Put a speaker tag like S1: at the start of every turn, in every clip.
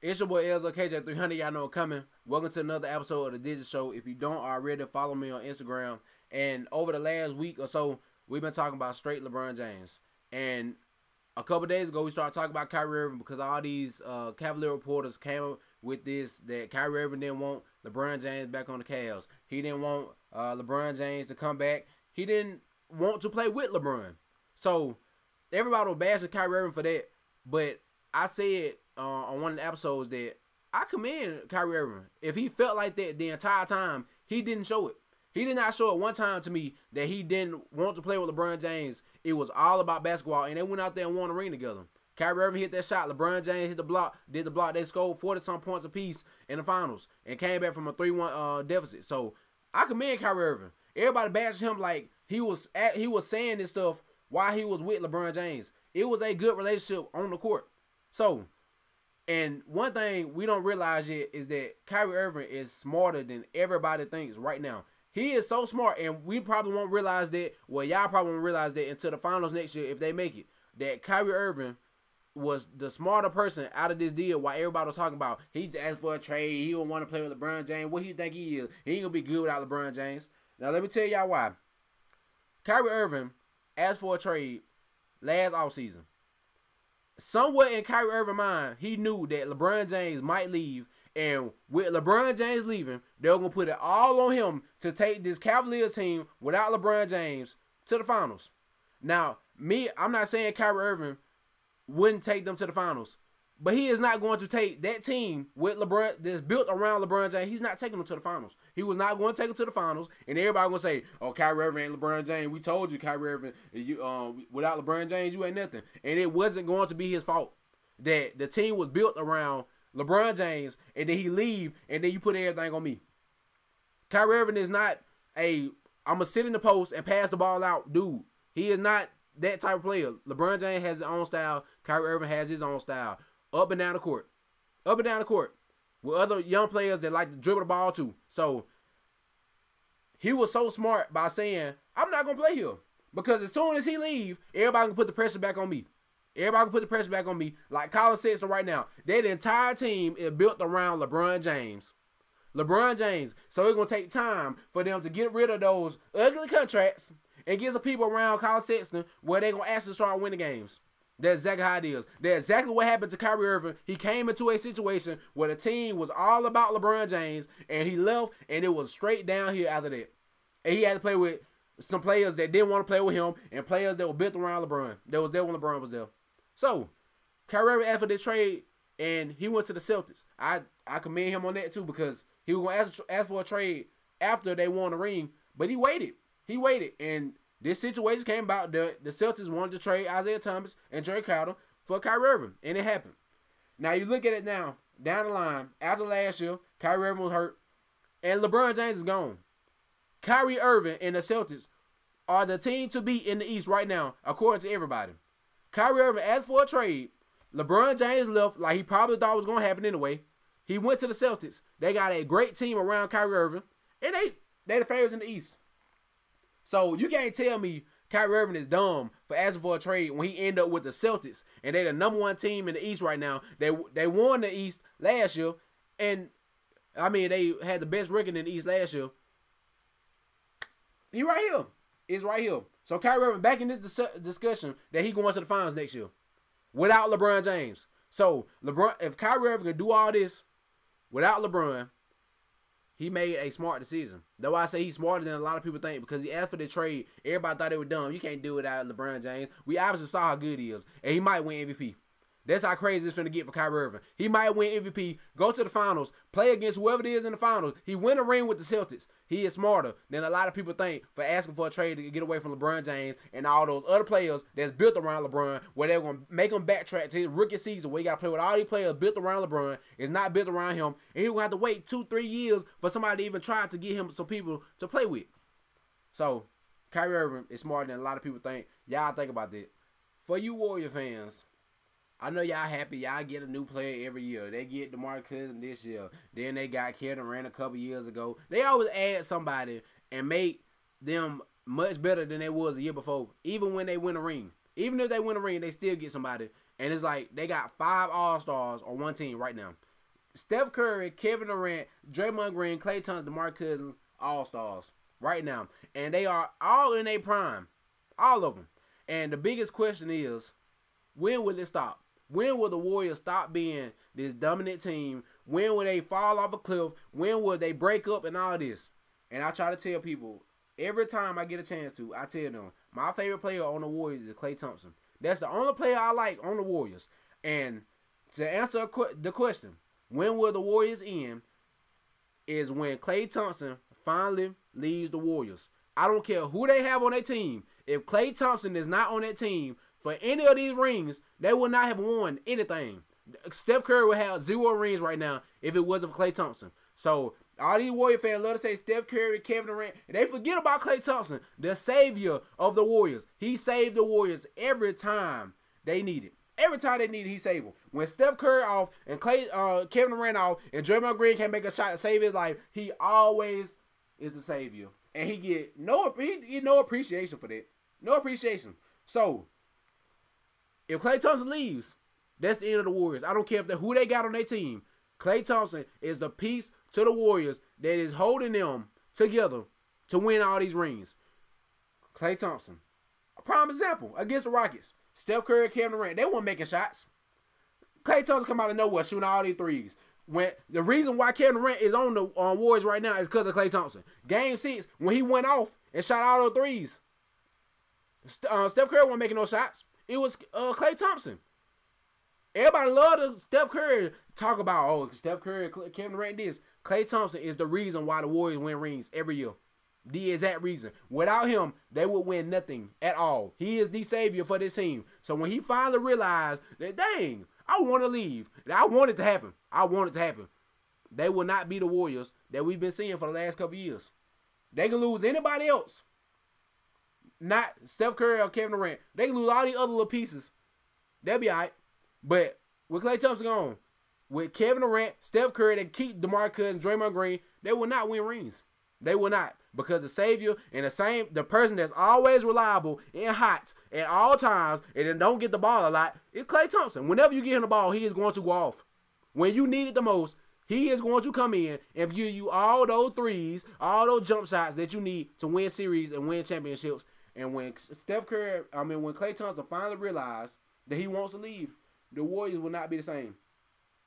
S1: It's your boy Elzo KJ300. Y'all know it coming. Welcome to another episode of the Digit Show. If you don't already, follow me on Instagram. And over the last week or so, we've been talking about straight LeBron James. And a couple days ago, we started talking about Kyrie Irving because all these Cavalier reporters came up with this, that Kyrie Irving didn't want LeBron James back on the Cavs. He didn't want LeBron James to come back. He didn't want to play with LeBron. So everybody was bashing Kyrie Irving for that. But I said on one of the episodes that I commend Kyrie Irving. If he felt like that the entire time, he didn't show it. He did not show it one time to me that he didn't want to play with LeBron James. It was all about basketball, and they went out there and won a ring together. Kyrie Irving hit that shot. LeBron James hit the block, did the block. They scored 40-some points apiece in the finals and came back from a 3-1 deficit. So I commend Kyrie Irving. Everybody bashed him like he was saying this stuff while he was with LeBron James. It was a good relationship on the court. So, and one thing we don't realize yet is that Kyrie Irving is smarter than everybody thinks right now. He is so smart, and we probably won't realize that. Well, y'all probably won't realize that until the finals next year if they make it. That Kyrie Irving was the smarter person out of this deal while everybody was talking about he asked for a trade. He don't want to play with LeBron James. What do you think he is? He ain't going to be good without LeBron James. Now, let me tell y'all why. Kyrie Irving asked for a trade last offseason. Somewhere in Kyrie Irving's mind, he knew that LeBron James might leave, and with LeBron James leaving, they were going to put it all on him to take this Cavaliers team without LeBron James to the finals. Now, I'm not saying Kyrie Irving wouldn't take them to the finals, but he is not going to take that team with LeBron that's built around LeBron James. He's not taking them to the finals. He was not going to take them to the finals, and everybody going to say, "Oh, Kyrie Irving ain't LeBron James. We told you, Kyrie Irving, without LeBron James, you ain't nothing." And it wasn't going to be his fault that the team was built around LeBron James, and then he leave, and then you put everything on me. Kyrie Irving is not I'm going to sit in the post and pass the ball out dude. He is not that type of player. LeBron James has his own style. Kyrie Irving has his own style. Up and down the court. Up and down the court. With other young players that like to dribble the ball too. So, he was so smart by saying, I'm not going to play here. Because as soon as he leave, everybody can put the pressure back on me. Everybody can put the pressure back on me. Like Colin Sexton right now. That entire team is built around LeBron James. LeBron James. So it's going to take time for them to get rid of those ugly contracts and get some people around Colin Sexton where they're going to actually start winning games. That's exactly how it is. That's exactly what happened to Kyrie Irving. He came into a situation where the team was all about LeBron James, and he left, and it was straight down here after that. And he had to play with some players that didn't want to play with him and players that were built around LeBron. That was there when LeBron was there. So, Kyrie Irving asked for this trade, and he went to the Celtics. I commend him on that too because he was going to ask for a trade after they won the ring, but he waited. He waited, and this situation came about. The Celtics wanted to trade Isaiah Thomas and Jerry Crowder for Kyrie Irving, and it happened. Now, you look at it now, down the line, after last year, Kyrie Irving was hurt, and LeBron James is gone. Kyrie Irving and the Celtics are the team to beat in the East right now, according to everybody. Kyrie Irving asked for a trade. LeBron James left like he probably thought was going to happen anyway. He went to the Celtics. They got a great team around Kyrie Irving, and they the favorites in the East. So you can't tell me Kyrie Irving is dumb for asking for a trade when he ended up with the Celtics and they're the #1 team in the East right now. They won the East last year, and I mean they had the best record in the East last year. He right here. It's right here. So Kyrie Irving back in this discussion that he going to the finals next year without LeBron James. So if Kyrie Irving can do all this without LeBron, he made a smart decision. That's why I say he's smarter than a lot of people think because he asked for the trade. Everybody thought they were dumb. You can't do it without LeBron James. We obviously saw how good he is, and he might win MVP. That's how crazy it's going to get for Kyrie Irving. He might win MVP, go to the finals, play against whoever it is in the finals. He win a ring with the Celtics. He is smarter than a lot of people think for asking for a trade to get away from LeBron James and all those other players that's built around LeBron where they're going to make him backtrack to his rookie season where he got to play with all these players built around LeBron. It's not built around him. And he'll have to wait 2-3 years for somebody to even try to get him some people to play with. So, Kyrie Irving is smarter than a lot of people think. Y'all think about that. For you Warrior fans, I know y'all happy. Y'all get a new player every year. They get DeMarcus Cousins this year. Then they got Kevin Durant a couple years ago. They always add somebody and make them much better than they was the year before. Even when they win a ring. Even if they win a ring, they still get somebody. And it's like they got 5 All-Stars on one team right now. Steph Curry, Kevin Durant, Draymond Green, Klay Thompson, DeMarcus Cousins, all-stars right now. And they are all in their prime. All of them. And the biggest question is, when will it stop? When will the Warriors stop being this dominant team? When will they fall off a cliff? When will they break up and all this? And I try to tell people, every time I get a chance to, I tell them, my favorite player on the Warriors is Klay Thompson. That's the only player I like on the Warriors. And to answer the question, when will the Warriors end, is when Klay Thompson finally leaves the Warriors. I don't care who they have on their team. If Klay Thompson is not on that team for any of these rings, they will not have won anything. Steph Curry would have 0 rings right now if it wasn't for Klay Thompson. So all these Warrior fans love to say Steph Curry, Kevin Durant, and they forget about Klay Thompson, the savior of the Warriors. He saved the Warriors every time they needed. Every time they needed, he saved them. When Steph Curry off and Kevin Durant off and Draymond Green can't make a shot to save his life, he always is the savior. And he get no appreciation for that. No appreciation. So, if Klay Thompson leaves, that's the end of the Warriors. I don't care who they got on their team. Klay Thompson is the piece to the Warriors that is holding them together to win all these rings. Klay Thompson. A prime example against the Rockets. Steph Curry, Kevin Durant, they weren't making shots. Klay Thompson come out of nowhere shooting all these threes. When the reason why Kevin Durant is on the Warriors right now is because of Klay Thompson. Game 6, when he went off and shot all those threes, Steph Curry wasn't making no shots. It was Klay Thompson. Everybody loved Steph Curry talk about, Steph Curry, Kevin Durant this. Klay Thompson is the reason why the Warriors win rings every year. The exact reason. Without him, they would win nothing at all. He is the savior for this team. So when he finally realized that, dang, I want to leave. I want it to happen. I want it to happen. They will not be the Warriors that we've been seeing for the last couple years. They can lose anybody else. Not Steph Curry or Kevin Durant. They can lose all the other little pieces. They'll be all right. But with Klay Thompson gone, with Kevin Durant, Steph Curry, they keep DeMarcus Cousins, Draymond Green, they will not win rings. They will not. Because the savior and the person that's always reliable and hot at all times and then don't get the ball a lot is Klay Thompson. Whenever you give him the ball, he is going to go off. When you need it the most, he is going to come in and give you all those threes, all those jump shots that you need to win series and win championships. And when when Klay Thompson finally realized that he wants to leave, the Warriors will not be the same.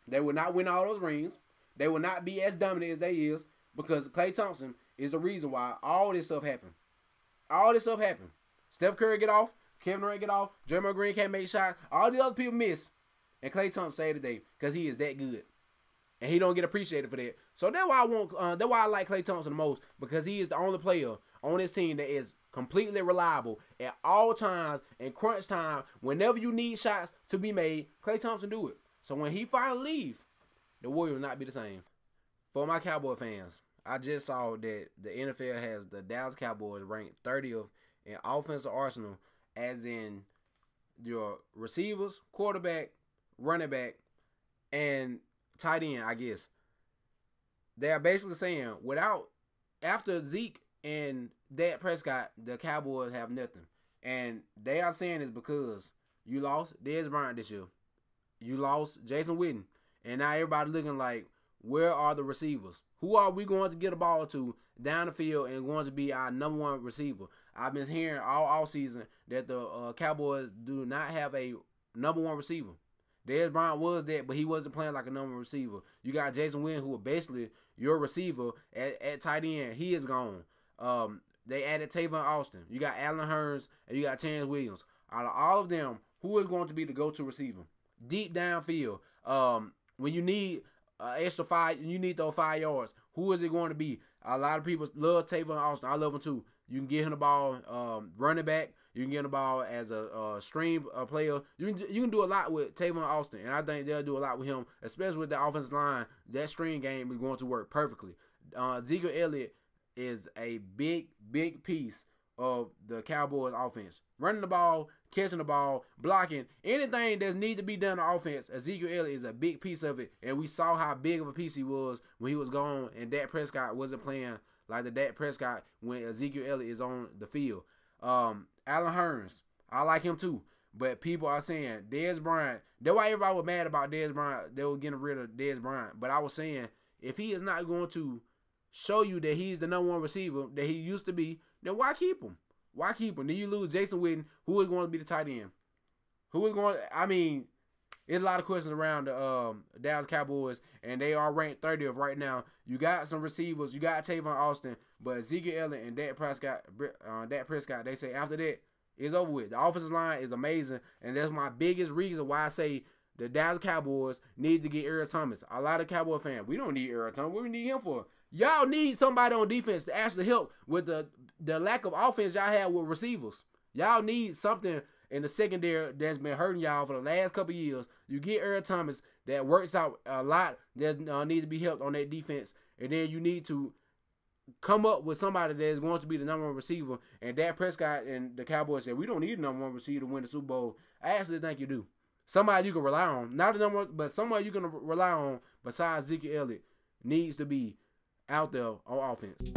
S1: They will not win all those rings. They will not be as dominant as they is because Klay Thompson is the reason why all this stuff happened. All this stuff happened. Steph Curry get off, Kevin Durant get off, Draymond Green can't make shots, all the other people miss, and Klay Thompson saved the day because he is that good, and he don't get appreciated for that. So that's why that's why I like Klay Thompson the most, because he is the only player on this team that is completely reliable at all times. In crunch time, whenever you need shots to be made, Klay Thompson do it. So when he finally leave, the Warriors will not be the same. For my Cowboy fans, I just saw that the NFL has the Dallas Cowboys ranked 30th in offensive arsenal, as in your receivers, quarterback, running back, and tight end, I guess. They are basically saying after Zeke and Dak Prescott, the Cowboys have nothing. And they are saying it's because you lost Dez Bryant this year. You lost Jason Witten. And now everybody looking like, where are the receivers? Who are we going to get a ball to down the field and going to be our number one receiver? I've been hearing all season that the Cowboys do not have a number one receiver. Dez Bryant was that, but he wasn't playing like a number one receiver. You got Jason Witten, who was basically your receiver at tight end. He is gone. They added Tavon Austin. You got Allen Hurns, and you got Terrence Williams. Out of all of them, who is going to be the go-to receiver? Deep downfield. When you need extra 5, you need those 5 yards. Who is it going to be? A lot of people love Tavon Austin. I love him too. You can get him the ball running back. You can get him the ball as a stream player. You can do a lot with Tavon Austin, and I think they'll do a lot with him, especially with the offensive line. That stream game is going to work perfectly. Ezekiel Elliott is a big piece of the Cowboys offense. Running the ball, catching the ball, blocking, anything that needs to be done on offense, Ezekiel Elliott is a big piece of it. And we saw how big of a piece he was when he was gone and Dak Prescott wasn't playing like the Dak Prescott when Ezekiel Elliott is on the field. Allen Hurns, I like him too. But people are saying Dez Bryant. That's why everybody was mad about Dez Bryant. They were getting rid of Dez Bryant. But I was saying, if he is not going to show you that he's the number one receiver that he used to be, then why keep him? Why keep him? Then you lose Jason Witten, who is going to be the tight end? Who is going to, I mean, there's a lot of questions around the Dallas Cowboys, and they are ranked 30th right now. You got some receivers. You got Tavon Austin, but Ezekiel Elliott and Dak Prescott, they say after that, it's over with. The offensive line is amazing, and that's my biggest reason why I say the Dallas Cowboys need to get Earl Thomas. A lot of Cowboy fans, we don't need Earl Thomas. What we need him for? Y'all need somebody on defense to actually help with the lack of offense y'all have with receivers. Y'all need something in the secondary that's been hurting y'all for the last couple of years. You get Earl Thomas that works out a lot that needs to be helped on that defense, and then you need to come up with somebody that is going to be the number one receiver. And Dak Prescott and the Cowboys said, we don't need a number one receiver to win the Super Bowl. I actually think you do. Somebody you can rely on. Not the number one, but somebody you can rely on besides Ezekiel Elliott needs to be out there on offense.